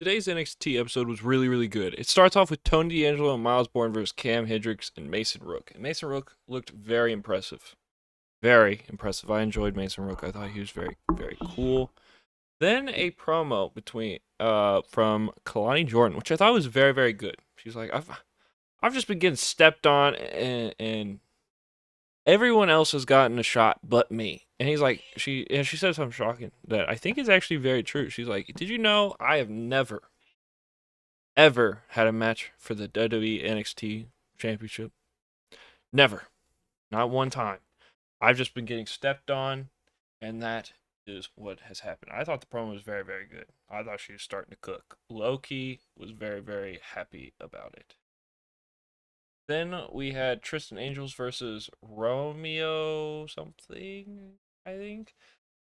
Today's NXT episode was really, really good. It starts off with Tony D'Angelo and Miles Bourne versus Cam Hendricks and Mason Rook. And Mason Rook looked very impressive. Very impressive. I enjoyed Mason Rook. I thought he was very, very cool. Then a promo between from Kalani Jordan, which I thought was very, very good. She's like, I've just been getting stepped on and everyone else has gotten a shot but me. And he's like, she said something shocking that I think is actually very true. She's like, did you know I have never ever had a match for the WWE NXT Championship. Never. Not one time. I've just been getting stepped on, and that is what has happened. I thought the promo was very, very good. I thought she was starting to cook. Loki was very, very happy about it. Then we had Tristan Angels versus Romeo something, I think.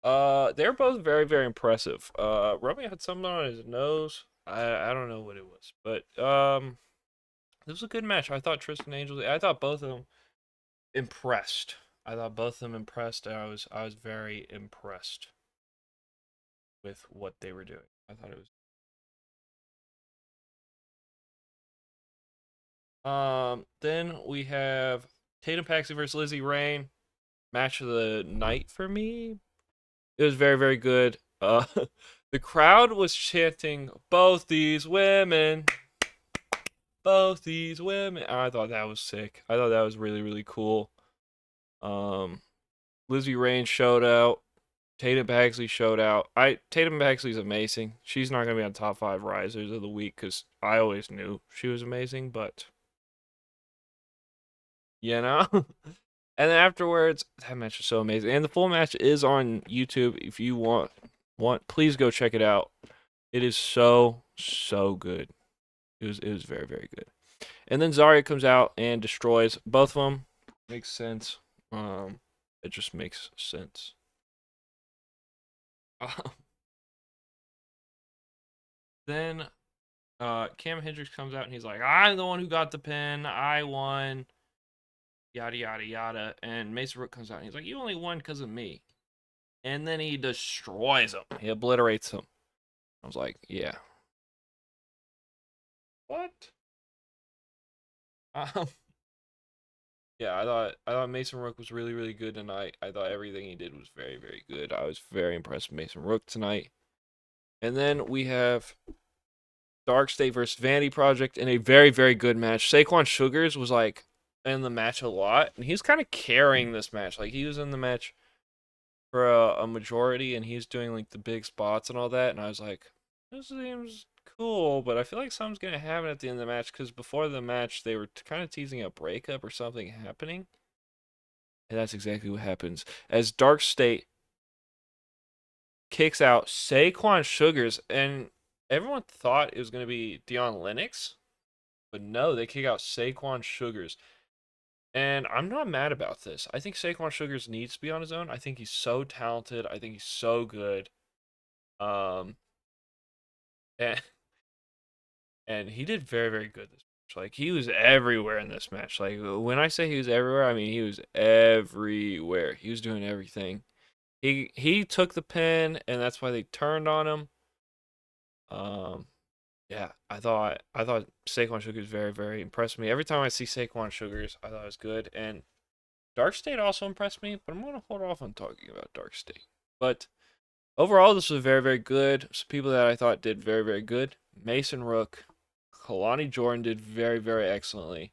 They're both very, very impressive. Romeo had something on his nose. I don't know what it was, but it was a good match. I thought Tristan Angels. I thought both of them impressed. I thought both of them impressed. And I was very impressed with what they were doing. I thought it was. Then we have Tatum Paxley versus Lizzie Rain. Match of the night for me. It was very, very good. The crowd was chanting both these women, both these women. I thought that was sick. I thought that was really, really cool. Um, Lizzie Rain showed out. Tatum Paxley showed out. Tatum Paxley's amazing. She's not gonna be on top 5 risers of the week because I always knew she was amazing, but you know. And then afterwards, that match was so amazing. And the full match is on YouTube. If you want, please go check it out. It is so good. It was very, very good. And then Zarya comes out and destroys both of them. Makes sense. It just makes sense. Then Cam Hendricks comes out and he's like, I'm the one who got the pin. I won. Yada, yada, yada. And Mason Rook comes out and he's like, you only won because of me. And then he destroys him. He obliterates him. I was like, yeah. What? Um, yeah, I thought Mason Rook was really, really good tonight. I thought everything he did was very, very good. I was very impressed with Mason Rook tonight. And then we have Dark State versus Vanity Project in a very, very good match. Saquon Sugars was like in the match a lot, and he's kind of carrying this match. Like he was in the match for a majority, and he's doing like the big spots and all that. And I was like, this seems cool, but I feel like something's gonna happen at the end of the match because before the match they were kind of teasing a breakup or something happening, and that's exactly what happens as Dark State kicks out Saquon Sugars, and everyone thought it was gonna be Dion Lennox. But no, they kick out Saquon Sugars. And I'm not mad about this. I think Saquon Sugars needs to be on his own. I think he's so talented. I think he's so good. Um, and, and he did very, very good this match. Like, he was everywhere in this match. Like, when I say he was everywhere, I mean he was everywhere. He was doing everything. He took the pin, and that's why they turned on him. Um, Yeah, I thought Saquon Sugars very, very impressed me. Every time I see Saquon Sugars, I thought it was good. And Dark State also impressed me, but I'm gonna hold off on talking about Dark State. But overall, this was very, very good. Some people that I thought did very, very good. Mason Rook, Kalani Jordan did very, very excellently.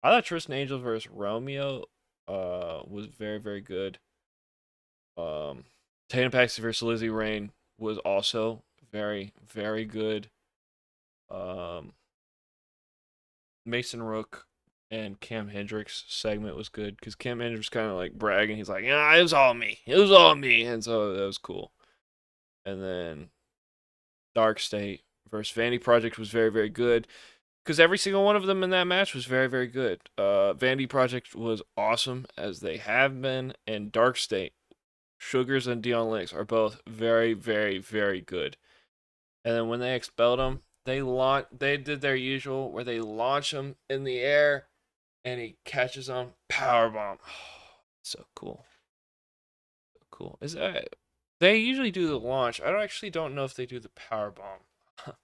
I thought Tristan Angels versus Romeo was very, very good. Um Tatum Paxton versus Lizzie Rain was also very, very good. Um Mason Rook and Cam Hendricks segment was good because Cam Hendricks kind of like bragging. He's like, "Yeah, it was all me. It was all me," and so that was cool. And then Dark State versus Vandy Project was very, very good because every single one of them in that match was very, very good. Vandy Project was awesome as they have been, and Dark State, Sugars and Dion Links are both very, very, very good. And then when they expelled them, they did their usual where they launch him in the air and he catches him power bomb. So cool. So cool. Is that they usually do the launch. I don't know if they do the power bomb.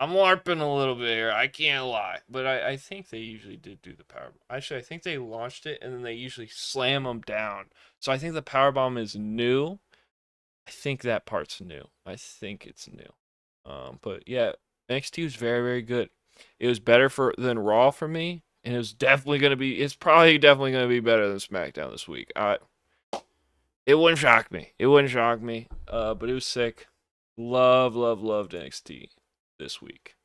I'm LARPing a little bit here. I can't lie, but I think they usually did do the power. Actually, I think they launched it and then they usually slam them down. So I think the power bomb is new. I think that part's new. I think it's new. But yeah, NXT was very, very good. It was better than Raw for me, and it was definitely gonna be. It's probably definitely gonna be better than SmackDown this week. It wouldn't shock me. It wouldn't shock me. But it was sick. Loved NXT this week.